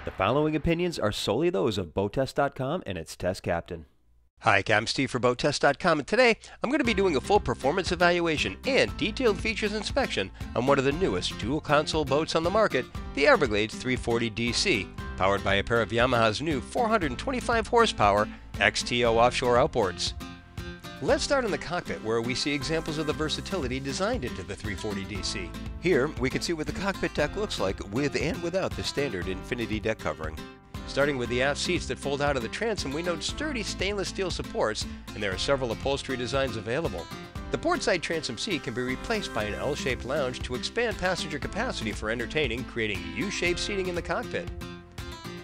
The following opinions are solely those of BoatTEST.com and its test captain. Hi, I'm Steve for BoatTEST.com, and today I'm going to be doing a full performance evaluation and detailed features inspection on one of the newest dual-console boats on the market, the Everglades 340DC, powered by a pair of Yamaha's new 425 horsepower XTO offshore outboards. Let's start in the cockpit, where we see examples of the versatility designed into the 340DC. Here, we can see what the cockpit deck looks like with and without the standard infinity deck covering. Starting with the aft seats that fold out of the transom, we note sturdy stainless steel supports, and there are several upholstery designs available. The portside transom seat can be replaced by an L-shaped lounge to expand passenger capacity for entertaining, creating U-shaped seating in the cockpit.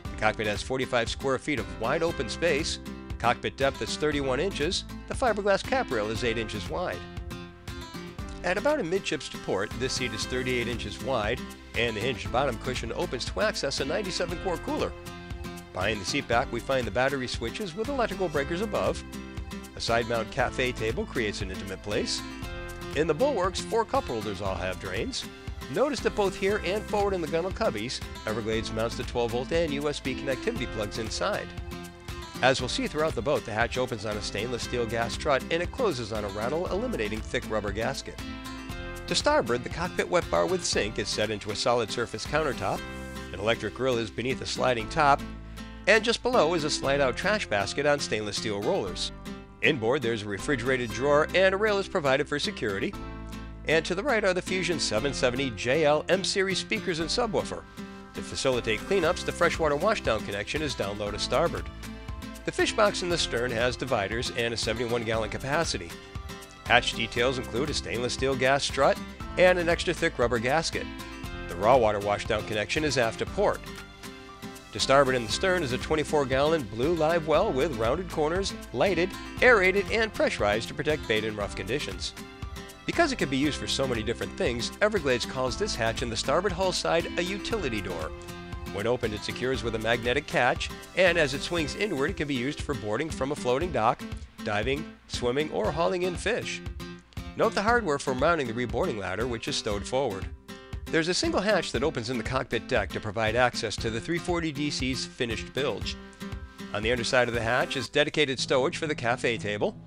The cockpit has 45 square feet of wide open space. Cockpit depth is 31 inches. The fiberglass cap rail is 8 inches wide. At about a midships to port, this seat is 38 inches wide, and the hinged bottom cushion opens to access a 97-quart cooler. Behind the seat back, we find the battery switches with electrical breakers above. A side-mount cafe table creates an intimate place. In the bulwarks, 4 cup holders all have drains. Notice that both here and forward in the gunnel cubbies, Everglades mounts the 12-volt and USB connectivity plugs inside. As we'll see throughout the boat, the hatch opens on a stainless steel gas strut and it closes on a rattle, eliminating thick rubber gasket. To starboard, the cockpit wet bar with sink is set into a solid surface countertop. An electric grill is beneath a sliding top, and just below is a slide-out trash basket on stainless steel rollers. Inboard, there's a refrigerated drawer and a rail is provided for security. And to the right are the Fusion 770 JL M-Series speakers and subwoofer. To facilitate cleanups, the freshwater washdown connection is down low to starboard. The fish box in the stern has dividers and a 71-gallon capacity. Hatch details include a stainless steel gas strut and an extra thick rubber gasket. The raw water washdown connection is aft to port. To starboard in the stern is a 24-gallon blue live well with rounded corners, lighted, aerated, and pressurized to protect bait in rough conditions. Because it can be used for so many different things, Everglades calls this hatch in the starboard hull side a utility door. When opened, it secures with a magnetic catch, and as it swings inward, it can be used for boarding from a floating dock, diving, swimming, or hauling in fish. Note the hardware for mounting the reboarding ladder, which is stowed forward. There's a single hatch that opens in the cockpit deck to provide access to the 340DC's finished bilge. On the underside of the hatch is dedicated stowage for the cafe table.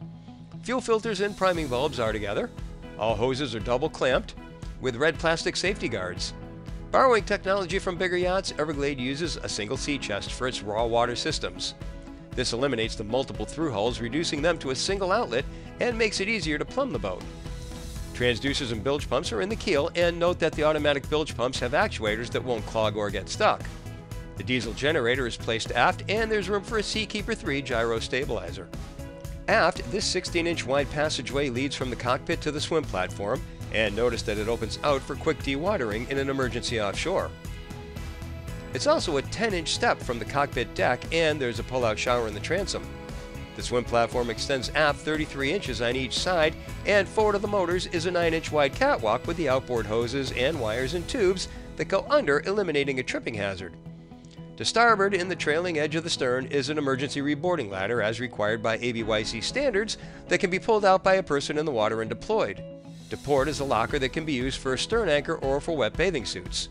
Fuel filters and priming bulbs are together. All hoses are double clamped with red plastic safety guards. Borrowing technology from bigger yachts, Everglade uses a single sea chest for its raw water systems. This eliminates the multiple through hulls, reducing them to a single outlet, and makes it easier to plumb the boat. Transducers and bilge pumps are in the keel, and note that the automatic bilge pumps have actuators that won't clog or get stuck. The diesel generator is placed aft, and there's room for a Seakeeper 3 gyro stabilizer. Aft, this 16-inch wide passageway leads from the cockpit to the swim platform, and notice that it opens out for quick dewatering in an emergency offshore. It's also a 10-inch step from the cockpit deck, and there's a pull-out shower in the transom. The swim platform extends aft 33 inches on each side, and forward of the motors is a 9-inch wide catwalk with the outboard hoses and wires and tubes that go under, eliminating a tripping hazard. To starboard, in the trailing edge of the stern, is an emergency reboarding ladder as required by ABYC standards that can be pulled out by a person in the water and deployed. To port is a locker that can be used for a stern anchor or for wet bathing suits.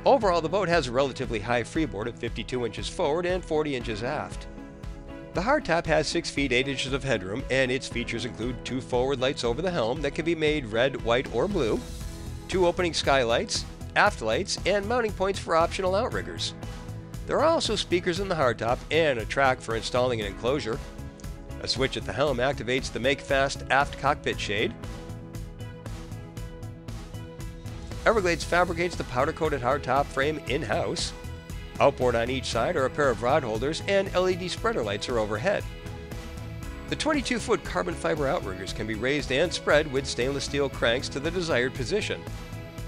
Overall, the boat has a relatively high freeboard of 52 inches forward and 40 inches aft. The hardtop has 6 feet 8 inches of headroom, and its features include 2 forward lights over the helm that can be made red, white, or blue, 2 opening skylights, aft lights, and mounting points for optional outriggers. There are also speakers in the hardtop and a track for installing an enclosure. A switch at the helm activates the Make Fast aft cockpit shade. Everglades fabricates the powder-coated hardtop frame in-house. Outboard on each side are a pair of rod holders, and LED spreader lights are overhead. The 22-foot carbon fiber outriggers can be raised and spread with stainless steel cranks to the desired position.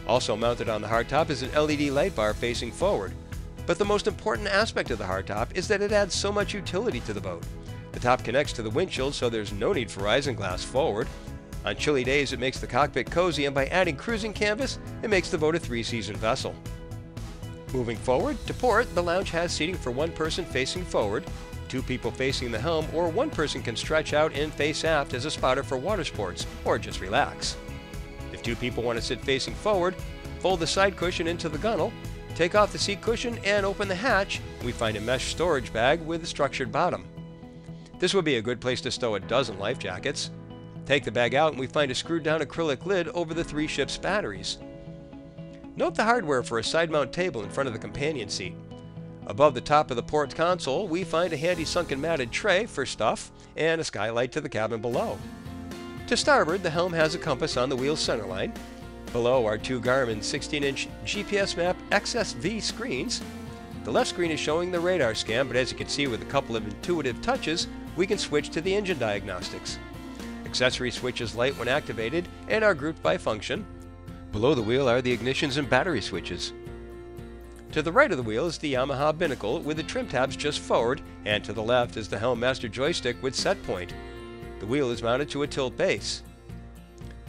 Also mounted on the hardtop is an LED light bar facing forward. But the most important aspect of the hardtop is that it adds so much utility to the boat. The top connects to the windshield, so there's no need for isinglass forward. On chilly days, it makes the cockpit cozy, and by adding cruising canvas, it makes the boat a 3-season vessel. Moving forward, to port, the lounge has seating for 1 person facing forward, 2 people facing the helm, or 1 person can stretch out and face aft as a spotter for water sports, or just relax. If 2 people want to sit facing forward, fold the side cushion into the gunnel, Take off the seat cushion and open the hatch. We find a mesh storage bag with a structured bottom. This would be a good place to stow a dozen life jackets. Take the bag out and we find a screwed down acrylic lid over the 3 ship's batteries. Note the hardware for a side mount table in front of the companion seat. Above the top of the port console, we find a handy sunken matted tray for stuff and a skylight to the cabin below. To starboard, the helm has a compass on the wheel's centerline. Below are 2 Garmin 16-inch GPS map XSV screens. The left screen is showing the radar scan, but as you can see with a couple of intuitive touches, we can switch to the engine diagnostics. Accessory switches light when activated and are grouped by function. Below the wheel are the ignitions and battery switches. To the right of the wheel is the Yamaha binnacle with the trim tabs just forward, and to the left is the helm master joystick with set point. The wheel is mounted to a tilt base.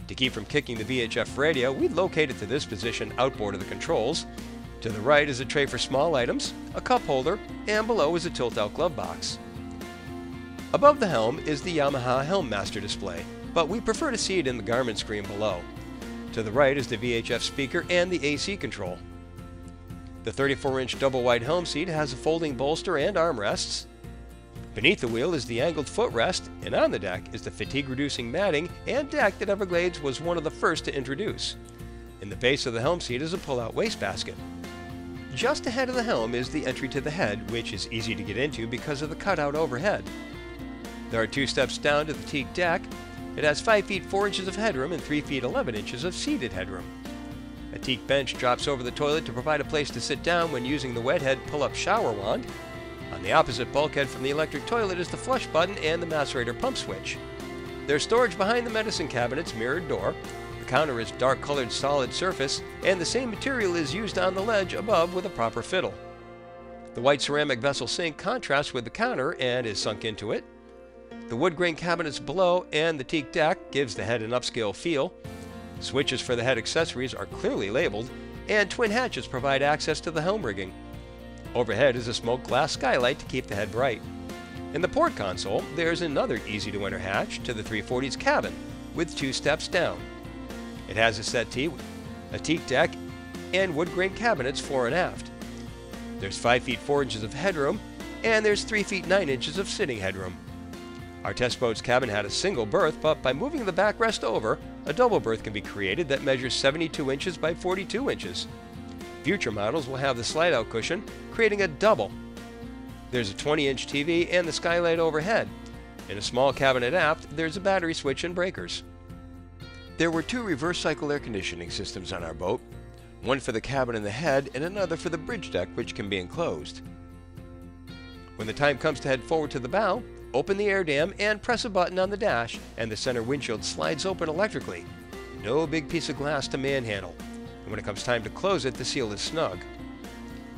To keep from kicking the VHF radio, we locate it to this position outboard of the controls. To the right is a tray for small items, a cup holder, and below is a tilt-out glove box. Above the helm is the Yamaha Helm Master display, but we prefer to see it in the Garmin screen below. To the right is the VHF speaker and the AC control. The 34-inch double-wide helm seat has a folding bolster and armrests. Beneath the wheel is the angled footrest, and on the deck is the fatigue-reducing matting and deck that Everglades was one of the first to introduce. In the base of the helm seat is a pull-out wastebasket. Just ahead of the helm is the entry to the head, which is easy to get into because of the cutout overhead. There are 2 steps down to the teak deck. It has 5 feet 4 inches of headroom and 3 feet 11 inches of seated headroom. A teak bench drops over the toilet to provide a place to sit down when using the wet head pull-up shower wand. On the opposite bulkhead from the electric toilet is the flush button and the macerator pump switch. There's storage behind the medicine cabinet's mirrored door. The counter is dark-colored solid surface, and the same material is used on the ledge above with a proper fiddle. The white ceramic vessel sink contrasts with the counter and is sunk into it. The wood grain cabinets below and the teak deck gives the head an upscale feel. Switches for the head accessories are clearly labeled, and twin hatches provide access to the helm rigging. Overhead is a smoked glass skylight to keep the head bright. In the port console, there's another easy-to-enter hatch to the 340's cabin, with 2 steps down. It has a settee, a teak deck, and wood grain cabinets fore and aft. There's 5 feet 4 inches of headroom, and there's 3 feet 9 inches of sitting headroom. Our test boat's cabin had a single berth, but by moving the backrest over, a double berth can be created that measures 72 inches by 42 inches. Future models will have the slide-out cushion, creating a double. There's a 20-inch TV and the skylight overhead. In a small cabinet aft, there's a battery switch and breakers. There were 2 reverse cycle air conditioning systems on our boat, one for the cabin and the head and another for the bridge deck, which can be enclosed. When the time comes to head forward to the bow, open the air dam and press a button on the dash, and the center windshield slides open electrically. No big piece of glass to manhandle. And when it comes time to close it, the seal is snug.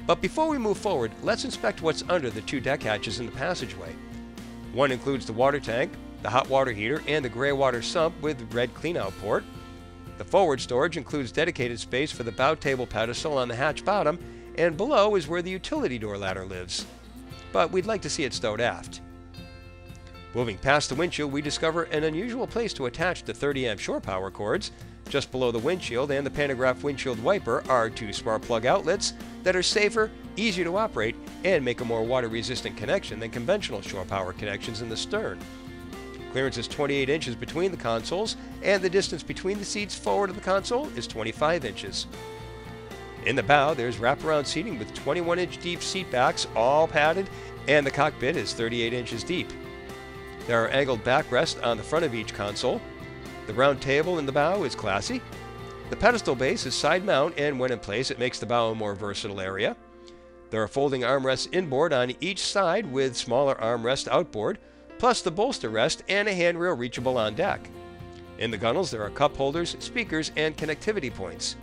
But before we move forward, let's inspect what's under the 2 deck hatches in the passageway. One includes the water tank, the hot water heater, and the gray water sump with red cleanout port. The forward storage includes dedicated space for the bow table pedestal on the hatch bottom, and below is where the utility door ladder lives. But we'd like to see it stowed aft. Moving past the windshield, we discover an unusual place to attach the 30-amp shore power cords. Just below the windshield and the pantograph windshield wiper are 2 smart plug outlets that are safer, easier to operate, and make a more water-resistant connection than conventional shore power connections in the stern. Clearance is 28 inches between the consoles, and the distance between the seats forward of the console is 25 inches. In the bow, there's wraparound seating with 21-inch deep seat backs, all padded, and the cockpit is 38 inches deep. There are angled backrests on the front of each console. The round table in the bow is classy. The pedestal base is side mount, and when in place it makes the bow a more versatile area. There are folding armrests inboard on each side with smaller armrests outboard, plus the bolster rest and a handrail reachable on deck. In the gunnels there are cup holders, speakers, and connectivity points.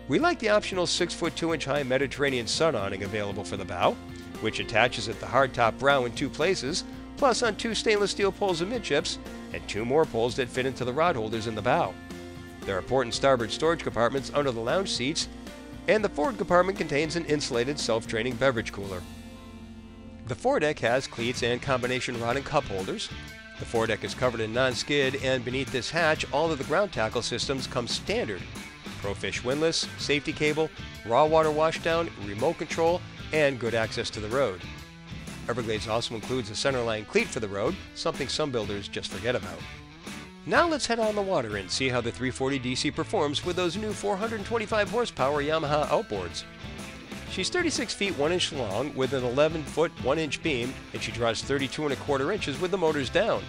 We like the optional 6-foot 2-inch high Mediterranean sun awning available for the bow, which attaches at the hardtop brow in 2 places, plus on 2 stainless steel poles amidships, and 2 more poles that fit into the rod holders in the bow. There are port and starboard storage compartments under the lounge seats, and the forward compartment contains an insulated self-draining beverage cooler. The foredeck has cleats and combination rod and cup holders. The foredeck is covered in non-skid, and beneath this hatch, all of the ground tackle systems come standard. Profish windlass, safety cable, raw water washdown, remote control, and good access to the road. Everglades also includes a centerline cleat for the road, something some builders just forget about. Now let's head on the water and see how the 340DC performs with those new 425 horsepower Yamaha outboards. She's 36 feet 1 inch long with an 11-foot 1 inch beam, and she draws 32¼ inches with the motors down.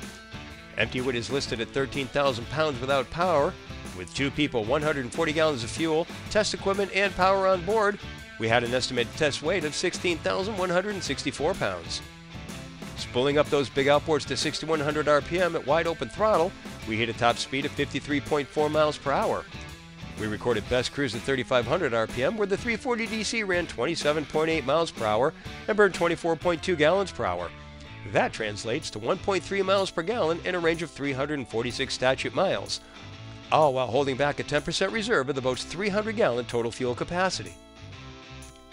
Empty weight is listed at 13,000 pounds without power. With 2 people, 140 gallons of fuel, test equipment, and power on board, we had an estimated test weight of 16,164 pounds. Spooling up those big outboards to 6,100 RPM at wide open throttle, we hit a top speed of 53.4 miles per hour. We recorded best cruise at 3,500 RPM, where the 340DC ran 27.8 miles per hour and burned 24.2 gallons per hour. That translates to 1.3 miles per gallon and a range of 346 statute miles, all while holding back a 10% reserve of the boat's 300-gallon total fuel capacity.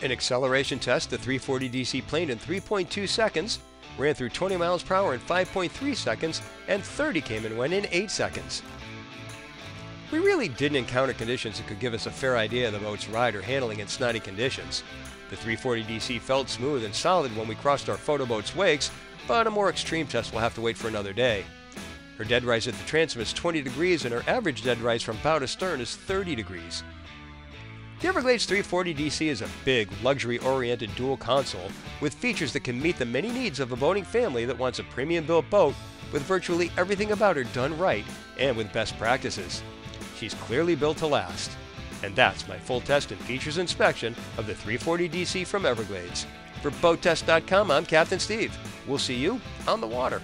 In acceleration test, the 340DC planed in 3.2 seconds, ran through 20 miles per hour in 5.3 seconds, and 30 came and went in 8 seconds. We really didn't encounter conditions that could give us a fair idea of the boat's ride or handling in snotty conditions. The 340DC felt smooth and solid when we crossed our photo boat's wakes, but a more extreme test will have to wait for another day. Her dead rise at the transom is 20 degrees and her average dead rise from bow to stern is 30 degrees. The Everglades 340DC is a big, luxury-oriented dual console with features that can meet the many needs of a boating family that wants a premium-built boat with virtually everything about her done right and with best practices. She's clearly built to last. And that's my full test and features inspection of the 340DC from Everglades. For BoatTEST.com, I'm Captain Steve. We'll see you on the water.